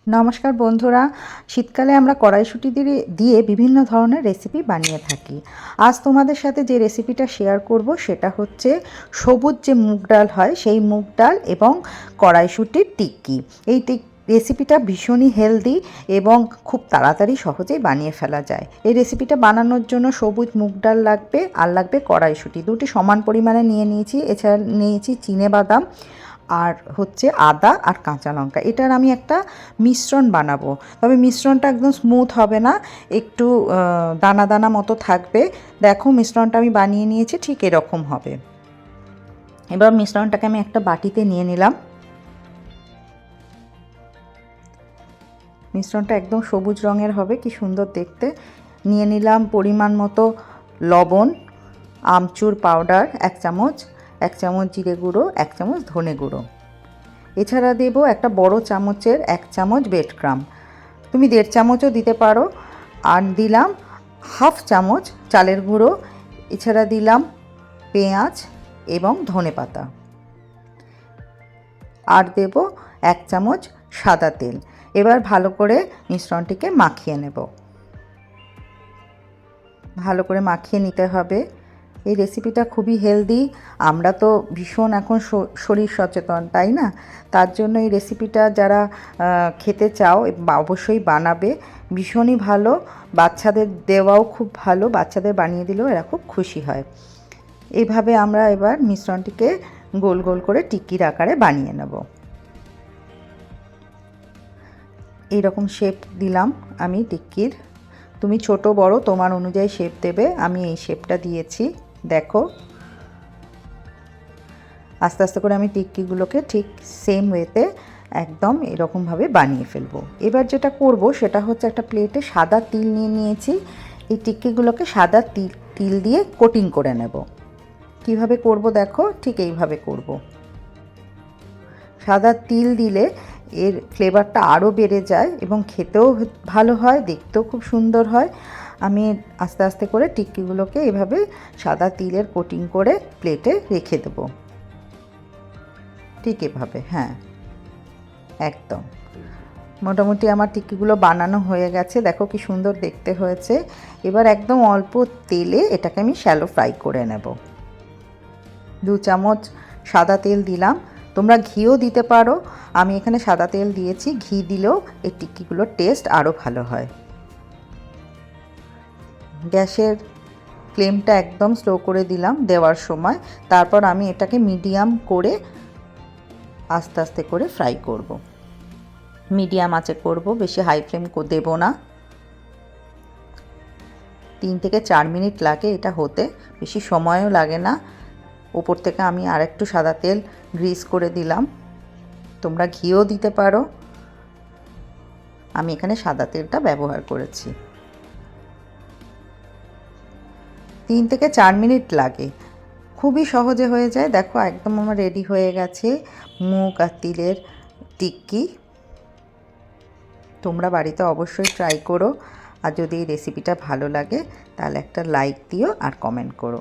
নমস্কার বন্ধুরা, শীতকালে আমরা কড়াইশুঁটি দিয়ে বিভিন্ন ধরনের রেসিপি বানিয়ে থাকি। আজ তোমাদের সাথে যে রেসিপিটা শেয়ার করব সেটা হচ্ছে সবুজ যে মুগ ডাল হয় সেই মুগ ডাল এবং কড়াইশুঁটির টিক্কি। এই রেসিপিটা ভীষণই হেলদি এবং খুব তাড়াতাড়ি সহজেই বানিয়ে ফেলা যায়। এই রেসিপিটা বানানোর জন্য সবুজ মুগ ডাল লাগবে আর লাগবে কড়াইশুঁটি, দুটি সমান পরিমাণে নিয়ে নিয়েছি। এছাড়া নিয়েছি চিনেবাদাম আর হচ্ছে আদা আর কাঁচা লঙ্কা। এটার আমি একটা মিশ্রণ বানাবো, তবে মিশ্রণটা একদম স্মুথ হবে না, একটু দানা দানা মতো থাকবে। দেখো মিশ্রণটা আমি বানিয়ে নিয়েছি, ঠিক এরকম হবে। এবার মিশ্রণটাকে আমি একটা বাটিতে নিয়ে নিলাম। মিশ্রণটা একদম সবুজ রঙের হবে, কি সুন্দর দেখতে। নিয়ে নিলাম পরিমাণ মতো লবণ, আমচুর পাউডার 1 চামচ, 1 চামচ জিরে গুঁড়ো, 1 চামচ ধনে গুঁড়ো। এছাড়া দেব একটা বড় চামচের 1 চামচ বেডক্রাম, তুমি 1.5 চামচও দিতে পারো। আর দিলাম 1/2 চামচ চালের গুঁড়ো। এছাড়া দিলাম পেঁয়াজ এবং ধনেপাতা। আর দেব 1 চামচ সাদা তেল। এবার ভালো করে মিশ্রণটিকে মাখিয়ে নেব। ভালো করে মাখিয়ে নিতে হবে। এই রেসিপিটা খুবই হেলদি। আমরা তো ভীষণ এখন শরীর সচেতন, তাই না? তার জন্য এই রেসিপিটা যারা খেতে চাও অবশ্যই বানাবে। ভীষণই ভালো, বাচ্চাদের দেওয়াও খুব ভালো, বাচ্চাদের বানিয়ে দিলেও এরা খুব খুশি হয়। এইভাবে আমরা এবার মিশ্রণটিকে গোল গোল করে টিক্কির আকারে বানিয়ে নেব। এইরকম শেপ দিলাম আমি টিক্কির। তুমি ছোট বড় তোমার অনুযায়ী শেপ দেবে। আমি এই শেপটা দিয়েছি, দেখো। আস্তে আস্তে করে আমি টিক্কিগুলোকে ঠিক সেম ওয়েতে একদম এরকমভাবে বানিয়ে ফেলবো। এবার যেটা করব সেটা হচ্ছে একটা প্লেটে সাদা তিল নিয়ে নিয়েছি। এই টিক্কিগুলোকে সাদা তিল দিয়ে কোটিং করে নেব। কিভাবে করব দেখো, ঠিক এইভাবে করব। সাদা তিল দিলে এর ফ্লেভারটা আরও বেড়ে যায় এবং খেতেও ভালো হয়, দেখতেও খুব সুন্দর হয়। আমি আস্তে আস্তে করে টিক্কিগুলোকে এভাবে সাদা তিলের কোটিং করে প্লেটে রেখে দেবো, ঠিক এভাবে। হ্যাঁ, একদম মোটামুটি আমার টিক্কিগুলো বানানো হয়ে গেছে, দেখো কি সুন্দর দেখতে হয়েছে। এবার একদম অল্প তেলে এটাকে আমি শ্যালো ফ্রাই করে নেব। 2 চামচ সাদা তেল দিলাম, তোমরা ঘিও দিতে পারো। আমি এখানে সাদা তেল দিয়েছি, ঘি দিলেও এই টিক্কিগুলোর টেস্ট আরও ভালো হয়। গ্যাসের ফ্লেমটা একদম স্লো করে দিলাম দেওয়ার সময়। তারপর আমি এটাকে মিডিয়াম করে আস্তে আস্তে করে ফ্রাই করব। মিডিয়াম আঁচে করব, বেশি হাই ফ্লেম দেব না। 3 থেকে 4 মিনিট লাগে এটা হতে, বেশি সময়ও লাগে না। ওপর থেকে আমি আরেকটু সাদা তেল গ্রিস করে দিলাম, তোমরা ঘিও দিতে পারো। আমি এখানে সাদা তেলটা ব্যবহার করেছি। 3 থেকে 4 মিনিট লাগে, খুবই সহজে হয়ে যায়। দেখো একদম আমার রেডি হয়ে গেছে মুগ আর তিলের টিক্কি। তোমরা বাড়িতে অবশ্যই ট্রাই করো। আর যদি এই রেসিপিটা ভালো লাগে তাহলে একটা লাইক দিও আর কমেন্ট করো।